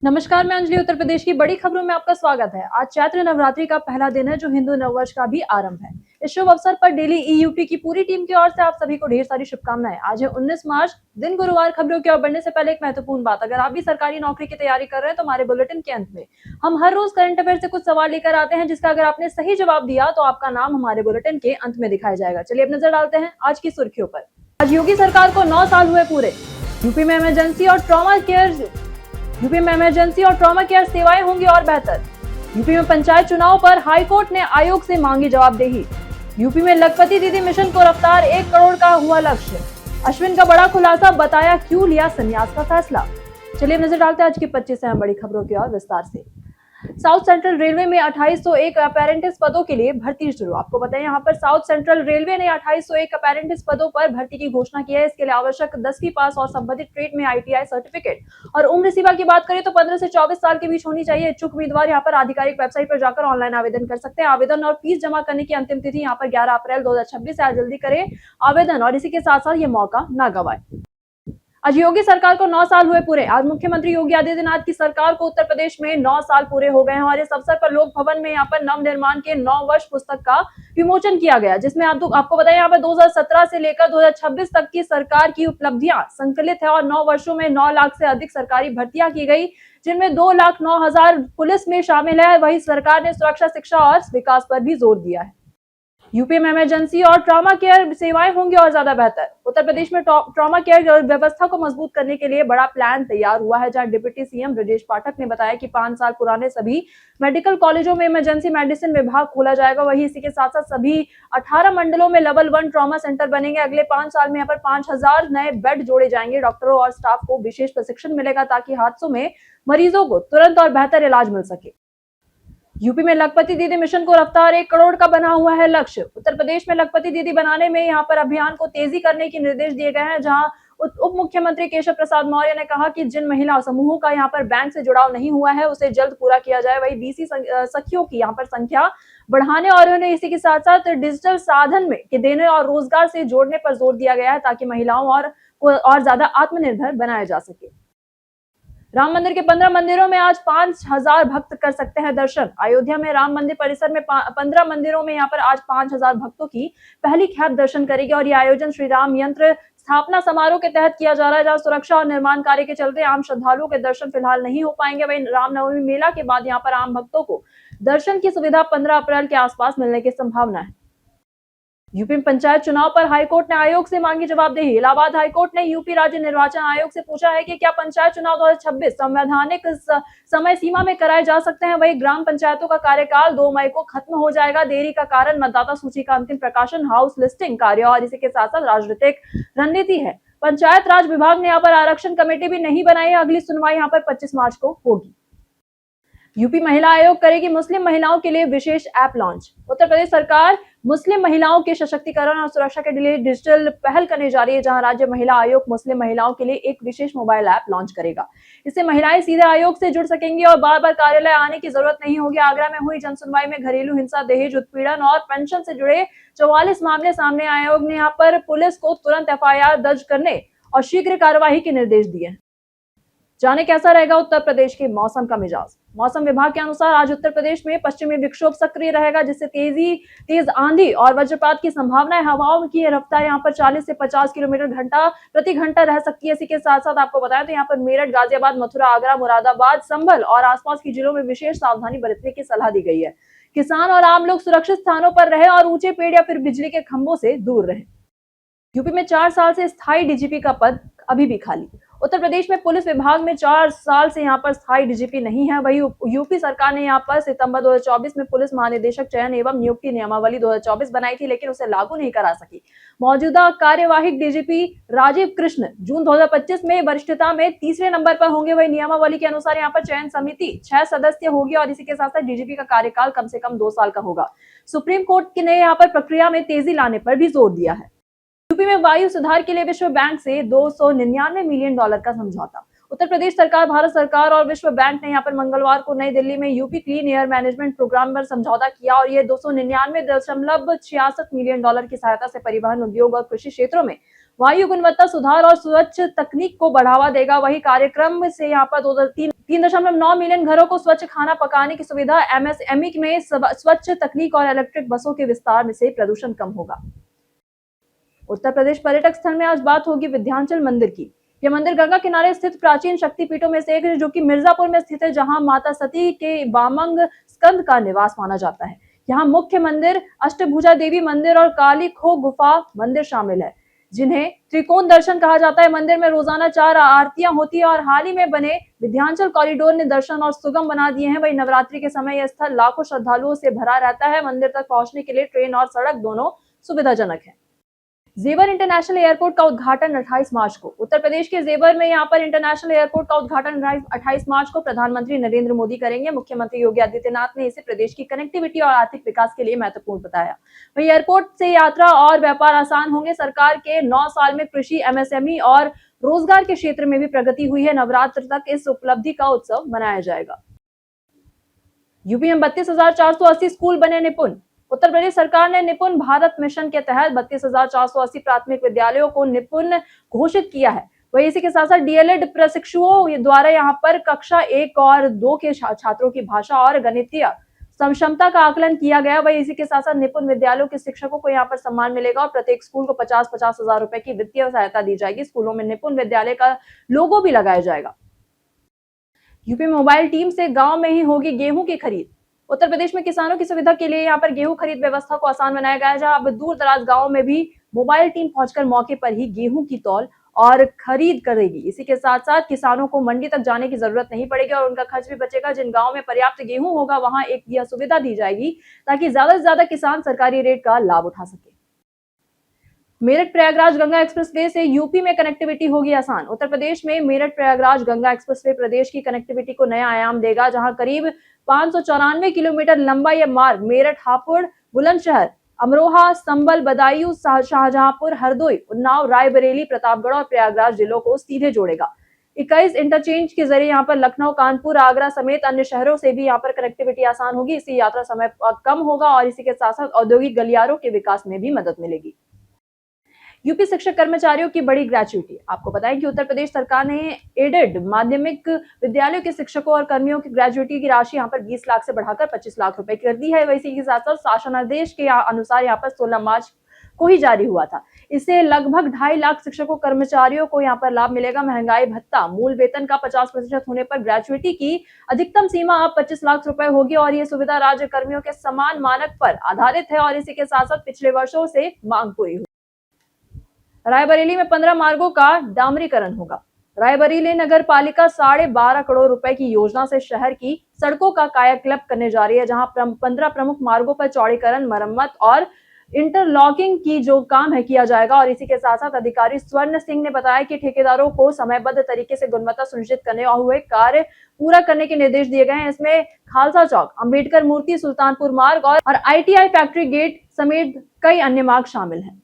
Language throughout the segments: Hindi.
नमस्कार, मैं अंजलि। उत्तर प्रदेश की बड़ी खबरों में आपका स्वागत है। आज चैत्र नवरात्रि का पहला दिन है, जो हिंदू नववर्ष का भी आरंभ है। इस शुभ अवसर पर डेली ईयूपी की पूरी टीम की ओर से आप सभी को ढेर सारी शुभकामनाएं। आज है 19 मार्च, दिन गुरुवार। खबरों की ओर बढ़ने से पहले एक महत्वपूर्ण बात, अगर आप भी सरकारी नौकरी की तैयारी कर रहे हैं तो हमारे बुलेटिन के अंत में हम हर रोज करंट अफेयर से कुछ सवाल लेकर आते हैं, जिसका अगर आपने सही जवाब दिया तो आपका नाम हमारे बुलेटिन के अंत में दिखाया जाएगा। चलिए अब नजर डालते हैं आज की सुर्खियों पर। आज योगी सरकार को 9 साल हुए पूरे। यूपी में इमरजेंसी और ट्रॉमा केयर सेवाएं होंगी और बेहतर। यूपी में पंचायत चुनाव पर हाईकोर्ट ने आयोग से मांगी जवाबदेही। यूपी में लखपति दीदी मिशन को रफ्तार, 1 करोड़ का हुआ लक्ष्य। अश्विन का बड़ा खुलासा, बताया क्यों लिया संन्यास का फैसला। चलिए नजर डालते हैं आज की 25 अहम बड़ी खबरों की ओर विस्तार से। साउथ सेंट्रल रेलवे में 2801 अपेरेंटिस पदों के लिए भर्ती शुरू। आपको बताएं, यहाँ पर साउथ सेंट्रल रेलवे ने 2801 अपेरेंटिस पदों पर भर्ती की घोषणा की है। इसके लिए आवश्यक 10वीं पास और संबंधित ट्रेड में आईटीआई सर्टिफिकेट और उम्र सीमा की बात करें तो 15 से 24 साल के बीच होनी चाहिए। इच्छुक उम्मीदवार यहाँ पर आधिकारिक वेबसाइट पर जाकर ऑनलाइन आवेदन कर सकते हैं। आवेदन और फीस जमा करने की अंतिम तिथि यहाँ पर 11 अप्रैल 2026 है। जल्दी करें आवेदन और इसी के साथ साथ ये मौका ना गवाएं। आज योगी सरकार को 9 साल हुए पूरे। आज मुख्यमंत्री योगी आदित्यनाथ की सरकार को उत्तर प्रदेश में 9 साल पूरे हो गए हैं और इस अवसर पर लोक भवन में यहाँ पर नव निर्माण के 9 वर्ष पुस्तक का विमोचन किया गया, जिसमें आपको बताएं यहाँ पर 2017 से लेकर 2026 तक की सरकार की उपलब्धियां संकलित है और 9 वर्षों में 9 लाख से अधिक सरकारी भर्तियां की गई, जिनमें 2,09,000 पुलिस में शामिल है। वही सरकार ने सुरक्षा, शिक्षा और विकास पर भी जोर दिया है। यूपी में इमरजेंसी और ट्रॉमा केयर सेवाएं होंगी और ज्यादा बेहतर। उत्तर प्रदेश में ट्रॉमा केयर व्यवस्था को मजबूत करने के लिए बड़ा प्लान तैयार हुआ है, जहां डिप्टी सीएम ब्रजेश पाठक ने बताया कि 5 साल पुराने सभी मेडिकल कॉलेजों में इमरजेंसी मेडिसिन विभाग खोला जाएगा। वहीं इसी के साथ साथ सभी 18 मंडलों में लेवल 1 ट्रॉमा सेंटर बनेंगे। अगले 5 साल में यहाँ पर 5,000 नए बेड जोड़े जाएंगे। डॉक्टरों और स्टाफ को विशेष प्रशिक्षण मिलेगा ताकि हादसों में मरीजों को तुरंत और बेहतर इलाज मिल सके। यूपी में लखपति दीदी मिशन को रफ्तार, 1 करोड़ का बना हुआ है लक्ष्य। उत्तर प्रदेश में लखपति दीदी बनाने में यहाँ पर अभियान को तेजी करने के निर्देश दिए गए हैं, जहां उप मुख्यमंत्री केशव प्रसाद मौर्य ने कहा कि जिन महिला समूहों का यहाँ पर बैंक से जुड़ाव नहीं हुआ है उसे जल्द पूरा किया जाए। वही बीसी सखियों की यहाँ पर संख्या बढ़ाने और उन्हें इसी के साथ साथ डिजिटल साधन में के देने और रोजगार से जोड़ने पर जोर दिया गया है, ताकि महिलाओं और ज्यादा आत्मनिर्भर बनाया जा सके। राम मंदिर के 15 मंदिरों में आज 5,000 भक्त कर सकते हैं दर्शन। अयोध्या में राम मंदिर परिसर में 15 मंदिरों में यहाँ पर आज 5,000 भक्तों की पहली खेप दर्शन करेगी और यह आयोजन श्री राम यंत्र स्थापना समारोह के तहत किया जा रहा है, जहां सुरक्षा और निर्माण कार्य के चलते आम श्रद्धालुओं के दर्शन फिलहाल नहीं हो पाएंगे। वहीं रामनवमी मेला के बाद यहाँ पर आम भक्तों को दर्शन की सुविधा 15 अप्रैल के आसपास मिलने की संभावना है। यूपी में पंचायत चुनाव पर हाईकोर्ट ने आयोग से मांगी जवाबदेही। इलाहाबाद हाईकोर्ट ने यूपी राज्य निर्वाचन आयोग से पूछा है कि क्या पंचायत चुनाव 2026 संवैधानिक समय सीमा में कराए जा सकते हैं। वही ग्राम पंचायतों का कार्यकाल 2 मई को खत्म हो जाएगा। देरी का कारण मतदाता सूची का अंतिम प्रकाशन, हाउस लिस्टिंग कार्य और इसी के साथ साथ राजनीतिक रणनीति है। पंचायत राज विभाग ने यहाँ पर आरक्षण कमेटी भी नहीं बनाई है। अगली सुनवाई यहाँ पर 25 मार्च को होगी। यूपी महिला आयोग करेगी मुस्लिम महिलाओं के लिए विशेष ऐप लॉन्च। उत्तर प्रदेश सरकार मुस्लिम महिलाओं के सशक्तिकरण और सुरक्षा के लिए डिजिटल पहल करने जा रही है, जहां राज्य महिला आयोग मुस्लिम महिलाओं के लिए एक विशेष मोबाइल ऐप लॉन्च करेगा। इससे महिलाएं सीधे आयोग से जुड़ सकेंगी और बार बार कार्यालय आने की जरूरत नहीं होगी। आगरा में हुई जनसुनवाई में घरेलू हिंसा, दहेज उत्पीड़न और पेंशन से जुड़े 44 मामले सामने। आयोग ने यहाँ पर पुलिस को तुरंत एफआईआर दर्ज करने और शीघ्र कार्यवाही के निर्देश दिए। जाने कैसा रहेगा उत्तर प्रदेश के मौसम का मिजाज। मौसम विभाग के अनुसार आज उत्तर प्रदेश में पश्चिमी विक्षोभ सक्रिय रहेगा, जिससे तेज आंधी और वज्रपात की संभावना है। हवाओं की रफ्तार यहाँ पर 40 से 50 किलोमीटर प्रति घंटा रह सकती है। इसी के साथ साथ आपको बताएं तो यहाँ पर मेरठ, गाजियाबाद, मथुरा, आगरा, मुरादाबाद, संभल और आसपास के जिलों में विशेष सावधानी बरतने की सलाह दी गई है। किसान और आम लोग सुरक्षित स्थानों पर रहे और ऊंचे पेड़ या फिर बिजली के खंभों से दूर रहे। यूपी में 4 साल से स्थायी डीजीपी का पद अभी भी खाली। उत्तर प्रदेश में पुलिस विभाग में 4 साल से यहाँ पर स्थायी डीजीपी नहीं है। वही यूपी सरकार ने यहाँ पर सितंबर 2024 में पुलिस महानिदेशक चयन एवं नियुक्ति नियमावली 2024 बनाई थी, लेकिन उसे लागू नहीं करा सकी। मौजूदा कार्यवाहक डीजीपी राजीव कृष्ण जून 2025 में वरिष्ठता में तीसरे नंबर पर होंगे। वही नियमावली के अनुसार यहाँ पर चयन समिति 6 सदस्य होगी और इसी के साथ साथ डीजीपी का कार्यकाल कम से कम 2 साल का होगा। सुप्रीम कोर्ट ने यहाँ पर प्रक्रिया में तेजी लाने पर भी जोर दिया है। यूपी में वायु सुधार के लिए विश्व बैंक से $299 मिलियन का समझौता। उत्तर प्रदेश सरकार, भारत सरकार और विश्व बैंक ने यहाँ पर मंगलवार को नई दिल्ली में UP clean air management programme पर समझौता किया और ये $299.66 मिलियन की सहायता से परिवहन, उद्योग और कृषि क्षेत्रों में वायु गुणवत्ता सुधार और स्वच्छ तकनीक को बढ़ावा देगा। वही कार्यक्रम से यहाँ पर 3.9 मिलियन घरों को स्वच्छ खाना पकाने की सुविधा, एमएसएमई में स्वच्छ तकनीक और इलेक्ट्रिक बसों के विस्तार से प्रदूषण कम होगा। उत्तर प्रदेश पर्यटक स्थल में आज बात होगी विंध्याचल मंदिर की। यह मंदिर गंगा किनारे स्थित प्राचीन शक्तिपीठों में से एक है, जो कि मिर्जापुर में स्थित है, जहां माता सती के वामंग स्कंद का निवास माना जाता है। यहाँ मुख्य मंदिर, अष्टभुजा देवी मंदिर और काली खो गुफा मंदिर शामिल है, जिन्हें त्रिकोण दर्शन कहा जाता है। मंदिर में रोजाना 4 आरतियां होती है और हाल ही में बने विंध्याचल कॉरिडोर ने दर्शन और सुगम बना दिए हैं। वही नवरात्रि के समय यह स्थल लाखों श्रद्धालुओं से भरा रहता है। मंदिर तक पहुंचने के लिए ट्रेन और सड़क दोनों सुविधाजनक है। जेवर इंटरनेशनल एयरपोर्ट का उद्घाटन 28 मार्च को। उत्तर प्रदेश के जेवर में यहाँ पर इंटरनेशनल एयरपोर्ट का उद्घाटन 28 मार्च को प्रधानमंत्री नरेंद्र मोदी करेंगे। मुख्यमंत्री योगी आदित्यनाथ ने इसे प्रदेश की कनेक्टिविटी और आर्थिक विकास के लिए महत्वपूर्ण बताया। वही एयरपोर्ट से यात्रा और व्यापार आसान होंगे। सरकार के 9 साल में कृषि, एमएसएमई और रोजगार के क्षेत्र में भी प्रगति हुई है। नवरात्र तक इस उपलब्धि का उत्सव मनाया जाएगा। यूपी में 32,480 स्कूल बने निपुण। उत्तर प्रदेश सरकार ने निपुण भारत मिशन के तहत 32,480 प्राथमिक विद्यालयों को निपुण घोषित किया है। वही इसी के साथ साथ डीएलएड प्रशिक्षुओं द्वारा यहाँ पर कक्षा 1 और 2 के छात्रों की भाषा और गणितीय क्षमता का आकलन किया गया। वही इसी के साथ साथ निपुण विद्यालयों के शिक्षकों को यहाँ पर सम्मान मिलेगा और प्रत्येक स्कूल को 50-50 हजार रुपए की वित्तीय सहायता दी जाएगी। स्कूलों में निपुण विद्यालय का लोगो भी लगाया जाएगा। यूपी मोबाइल टीम से गांव में ही होगी गेहूं की खरीद। उत्तर प्रदेश में किसानों की सुविधा के लिए यहाँ पर गेहूं खरीद व्यवस्था को आसान बनाया गया है, जहां अब दूर दराज गाँव में भी मोबाइल टीम पहुंचकर मौके पर ही गेहूं की तौल और खरीद करेगी। इसी के साथ साथ किसानों को मंडी तक जाने की जरूरत नहीं पड़ेगी और उनका खर्च भी बचेगा। जिन गाँव में पर्याप्त गेहूं होगा वहां एक यह सुविधा दी जाएगी ताकि ज्यादा से ज्यादा किसान सरकारी रेट का लाभ उठा सके। मेरठ प्रयागराज गंगा एक्सप्रेसवे से यूपी में कनेक्टिविटी होगी आसान। उत्तर प्रदेश में मेरठ प्रयागराज गंगा एक्सप्रेसवे प्रदेश की कनेक्टिविटी को नया आयाम देगा, जहां करीब 594 किलोमीटर लंबा यह मार्ग मेरठ, हापुड़, बुलंदशहर, अमरोहा, संबल, बदायूं, शाहजहांपुर, हरदोई, उन्नाव, रायबरेली, प्रतापगढ़ और प्रयागराज जिलों को सीधे जोड़ेगा। 21 इंटरचेंज के जरिए यहाँ पर लखनऊ, कानपुर, आगरा समेत अन्य शहरों से भी यहाँ पर कनेक्टिविटी आसान होगी। इससे यात्रा समय कम होगा और इसी के साथ साथ औद्योगिक गलियारों के विकास में भी मदद मिलेगी। यूपी शिक्षक कर्मचारियों की बड़ी ग्रेच्युटी। आपको बताएं कि उत्तर प्रदेश सरकार ने एडेड माध्यमिक विद्यालयों के शिक्षकों और कर्मियों की ग्रेच्युटी की राशि यहां पर 20 लाख से बढ़ाकर 25 लाख रुपए कर दी है। वैसे के साथ साथ शासनादेश के अनुसार यहां पर 16 मार्च को ही जारी हुआ था। इससे लगभग 2.5 लाख शिक्षकों कर्मचारियों को यहां पर लाभ मिलेगा। महंगाई भत्ता मूल वेतन का 50% होने पर ग्रेच्युटी की अधिकतम सीमा अब 25 लाख रुपए होगी और ये सुविधा राज्य कर्मियों के समान मानक पर आधारित है और इसी के साथ साथ पिछले वर्षों से मांग पूरी हुई। रायबरेली में 15 मार्गों का डामरीकरण होगा। रायबरेली नगर पालिका 12.5 करोड़ रुपए की योजना से शहर की सड़कों का कायाकल्प करने जा रही है, जहां 15 प्रमुख मार्गों पर चौड़ीकरण, मरम्मत और इंटरलॉकिंग की जो काम है किया जाएगा। और इसी के साथ साथ अधिकारी स्वर्ण सिंह ने बताया कि ठेकेदारों को समयबद्ध तरीके से गुणवत्ता सुनिश्चित करने और हुए कार्य पूरा करने के निर्देश दिए गए हैं। इसमें खालसा चौक, अंबेडकर मूर्ति, सुल्तानपुर मार्ग और आईटीआई फैक्ट्री गेट समेत कई अन्य मार्ग शामिल हैं।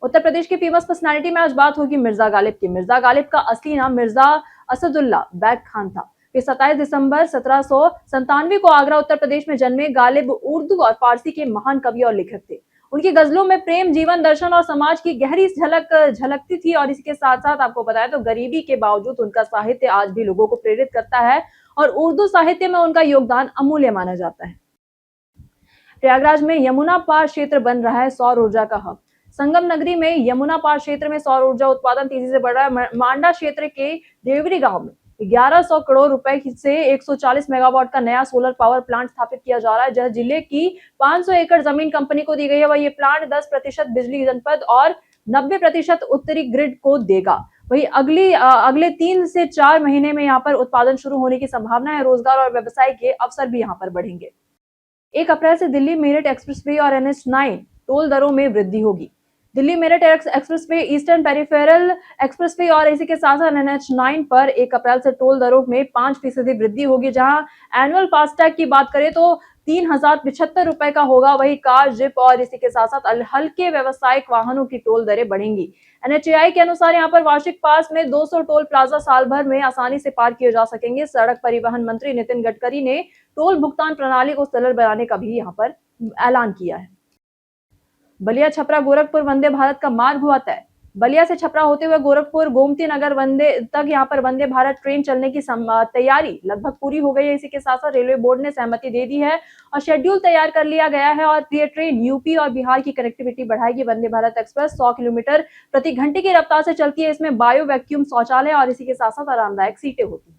उत्तर प्रदेश की फेमस पर्सनालिटी में आज बात होगी मिर्जा गालिब की। मिर्जा गालिब का असली नाम मिर्जा असदुल्ला बैग खान था। वे 27 दिसंबर 1797 को आगरा उत्तर प्रदेश में जन्मे। गालिब उर्दू और फारसी के महान कवि और लेखक थे। उनकी गजलों में प्रेम, जीवन दर्शन और समाज की गहरी झलक झलकती थी और इसके साथ साथ आपको बताया तो गरीबी के बावजूद उनका साहित्य आज भी लोगों को प्रेरित करता है और उर्दू साहित्य में उनका योगदान अमूल्य माना जाता है। प्रयागराज में यमुना पार क्षेत्र बन रहा है सौर ऊर्जा का हब। संगम नगरी में यमुना पार क्षेत्र में सौर ऊर्जा उत्पादन तेजी से बढ़ रहा है। मांडा क्षेत्र के देवरी गांव में 1100 करोड़ रुपए से 140 मेगावाट का नया सोलर पावर प्लांट स्थापित किया जा रहा है, जहां जिले की 500 एकड़ जमीन कंपनी को दी गई है। वह ये प्लांट 10% बिजली जनपद और 90% उत्तरी ग्रिड को देगा। वही अगले 3 से 4 महीने में यहाँ पर उत्पादन शुरू होने की संभावना है। रोजगार और व्यवसाय के अवसर भी यहाँ पर बढ़ेंगे। 1 अप्रैल से दिल्ली मेरठ एक्सप्रेसवे और NH9 टोल दरों में वृद्धि होगी। Delhi Meerut expressway, eastern peripheral expressway और इसी के साथ साथ NH9 पर 1 अप्रैल से टोल दरों में 5% वृद्धि होगी। जहां एनुअल फास्टैग की बात करें तो 3075 रुपए का होगा। वही कार, जिप और इसी के साथ साथ हल्के व्यवसायिक वाहनों की टोल दरें बढ़ेंगी। NHAI के अनुसार यहाँ पर वार्षिक पास में 200 टोल प्लाजा साल भर में आसानी से पार किए जा सकेंगे। सड़क परिवहन मंत्री नितिन गडकरी ने टोल भुगतान प्रणाली को सरल बनाने का भी यहाँ पर ऐलान किया है। बलिया, छपरा, गोरखपुर वंदे भारत का मार्ग हुआ तय। बलिया से छपरा होते हुए गोरखपुर गोमती नगर वंदे तक यहाँ पर वंदे भारत ट्रेन चलने की तैयारी लगभग पूरी हो गई है। इसी के साथ साथ रेलवे बोर्ड ने सहमति दे दी है और शेड्यूल तैयार कर लिया गया है और ये ट्रेन यूपी और बिहार की कनेक्टिविटी बढ़ाएगी। वंदे भारत एक्सप्रेस 100 किलोमीटर प्रति घंटे की रफ्तार से चलती है। इसमें बायो वैक्यूम शौचालय और इसी के साथ साथ आरामदायक सीटें होती है।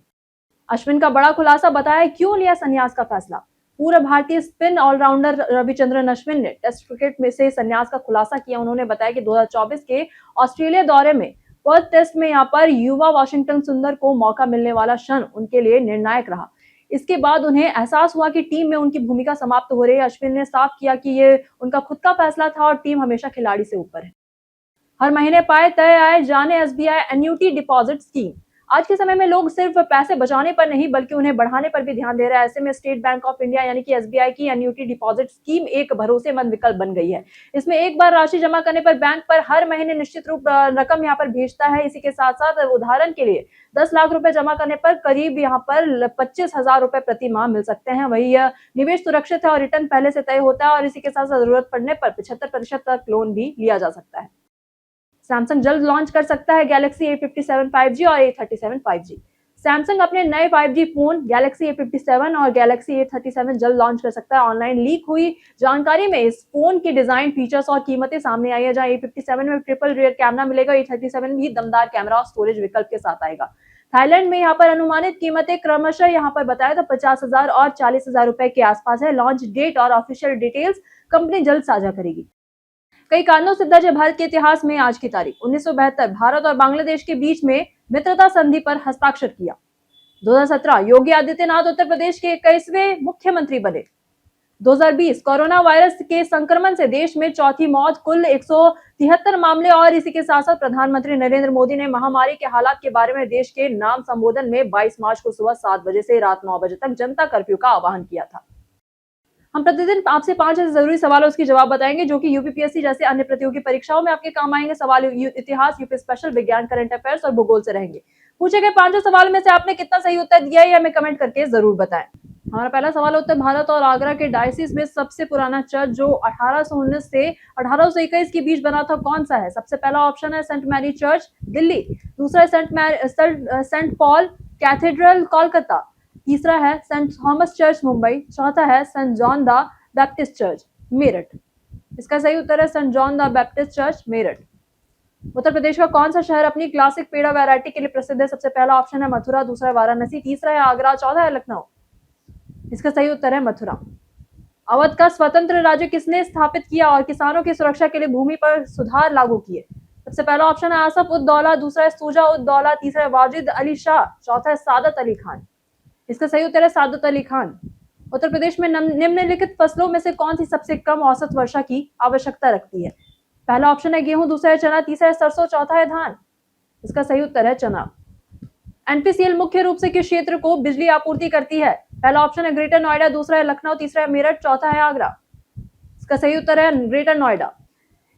अश्विन का बड़ा खुलासा, बताया क्यों लिया संन्यास का फैसला। पूर्व भारतीय स्पिन ऑलराउंडर रविचंद्रन अश्विन ने टेस्ट क्रिकेट में से संन्यास का खुलासा किया। उन्होंने बताया कि 2024 के ऑस्ट्रेलिया दौरे में पर्थ टेस्ट में यहाँ पर युवा वाशिंगटन सुंदर को मौका मिलने वाला क्षण उनके लिए निर्णायक रहा। इसके बाद उन्हें एहसास हुआ कि टीम में उनकी भूमिका समाप्त हो रही है। अश्विन ने साफ किया कि ये उनका खुद का फैसला था और टीम हमेशा खिलाड़ी से ऊपर है। हर महीने पाए तय आए, जाने एसबीआई एन्युटी डिपॉजिट स्कीम। आज के समय में लोग सिर्फ पैसे बचाने पर नहीं बल्कि उन्हें बढ़ाने पर भी ध्यान दे रहे हैं। ऐसे में स्टेट बैंक ऑफ इंडिया यानी कि एसबीआई की एन्युटी डिपॉजिट स्कीम एक भरोसेमंद विकल्प बन गई है। इसमें एक बार राशि जमा करने पर बैंक पर हर महीने निश्चित रूप रकम यहाँ पर भेजता है। इसी के साथ साथ उदाहरण के लिए 10 लाख रुपए जमा करने पर करीब यहाँ पर 25,000 रुपए प्रति माह मिल सकते हैं। वही यह निवेश सुरक्षित है और रिटर्न पहले से तय होता है और इसी के साथ साथ जरूरत पड़ने पर 75% तक लोन भी लिया जा सकता है। सैमसंग जल्द लॉन्च कर सकता है गैलेक्सी A57 5G और A37 5G। सैमसंग अपने नए 5G फोन गैलेक्सी A57 और गैलेक्सी A37 जल्द लॉन्च कर सकता है। ऑनलाइन लीक हुई जानकारी में इस फोन की डिजाइन, फीचर्स और कीमतें सामने आई है। जहां A57 में ट्रिपल रियर कैमरा मिलेगा, A37 भी दमदार कैमरा और स्टोरेज विकल्प के साथ आएगा। थाईलैंड में यहाँ पर अनुमानित कीमतें क्रमशः यहाँ पर बताया तो 50,000 और 40,000 रुपए के आसपास है। लॉन्च डेट और ऑफिशियल डिटेल्स कंपनी जल्द साझा करेगी। कई कारणों से दर्ज है भारत के इतिहास में आज की तारीख 1972 भारत और बांग्लादेश के बीच में मित्रता संधि पर हस्ताक्षर किया। 2017 योगी आदित्यनाथ उत्तर प्रदेश के 21वें मुख्यमंत्री बने। 2020 कोरोना वायरस के संक्रमण से देश में चौथी मौत, कुल 173 मामले और इसी के साथ साथ प्रधानमंत्री नरेंद्र मोदी ने महामारी के हालात के बारे में देश के नाम संबोधन में 22 मार्च को सुबह 7 बजे से रात 9 बजे तक जनता कर्फ्यू का आह्वान किया था। हम प्रतिदिन आपसे 5 ऐसे जरूरी सवालों के जवाब बताएंगे जो कि यूपीपीएससी जैसे अन्य प्रतियोगी परीक्षाओं में आपके काम आएंगे। सवाल इतिहास, यूपी स्पेशल, विज्ञान, करंट अफेयर्स और भूगोल से रहेंगे। पूछे गए 5 सवाल में से आपने कितना सही उत्तर दिया है हमें कमेंट करके जरूर बताएं। हमारा पहला सवाल उत्तर भारत और आगरा के डायसिस में सबसे पुराना चर्च जो 1819 से 1821 के बीच बना था कौन सा है। सबसे पहला ऑप्शन है सेंट मैरी चर्च दिल्ली, दूसरा सेंट पॉल कैथेड्रल कोलकाता, तीसरा है सेंट थॉमस चर्च मुंबई, चौथा है Saint John the Baptist church Meerut. इसका सही उत्तर है Saint John the Baptist church Meerut. Uttar Pradesh का कौन सा शहर अपनी क्लासिक पेड़ा वैरायटी के लिए प्रसिद्ध है। सबसे पहला ऑप्शन है मथुरा, दूसरा है वाराणसी, तीसरा है आगरा, चौथा है लखनऊ। इसका सही उत्तर है मथुरा। अवध का स्वतंत्र राज्य किसने स्थापित किया और किसानों की सुरक्षा के लिए भूमि पर सुधार लागू किए। सबसे पहला ऑप्शन है आसफ उद दौला, दूसरा है सूजा उद दौला, तीसरा है वाजिद अली शाह, चौथा है सादत अली खान। इसका सही उत्तर है सादत अली खान। उत्तर प्रदेश में निम्नलिखित फसलों में से कौन सी सबसे कम औसत वर्षा की आवश्यकता रखती है। पहला ऑप्शन है गेहूं, दूसरा है चना, तीसरा है सरसों, चौथा है धान। इसका सही उत्तर है चना। एनपीसीएल मुख्य रूप से किस क्षेत्र को बिजली आपूर्ति करती है। पहला ऑप्शन है ग्रेटर नोएडा, दूसरा है लखनऊ, तीसरा है मेरठ, चौथा है आगरा। इसका सही उत्तर है ग्रेटर नोएडा।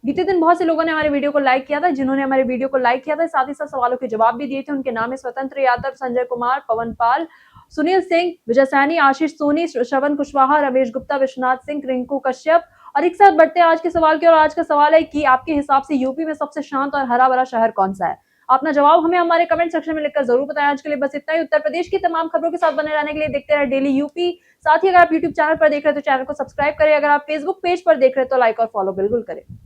बीते दिन बहुत से लोगों ने हमारे वीडियो को लाइक किया था। जिन्होंने हमारे वीडियो को लाइक किया था साथ ही साथ सवालों के जवाब भी दिए थे उनके नाम है स्वतंत्र यादव, संजय कुमार, पवन पाल, सुनील सिंह, विजय सैनी, आशीष सोनी, श्रवण कुशवाहा, रमेश गुप्ता, विश्वनाथ सिंह, रिंकू कश्यप। और एक साथ बढ़ते हैं आज के सवाल की और आज का सवाल है कि आपके हिसाब से यूपी में सबसे शांत और हरा भरा शहर कौन सा है। अपना जवाब हमें हमारे कमेंट सेक्शन में लिखकर जरूर बताएं। आज के लिए बस इतना ही। उत्तर प्रदेश की तमाम खबरों के साथ बने रहने के लिए देखते रहे डेली यूपी। साथ ही अगर आप यूट्यूब चैनल पर देख रहे हैं तो चैनल को सब्सक्राइब करें। अगर आप फेसबुक पेज पर देख रहे हैं तो लाइक और फॉलो बिल्कुल करें।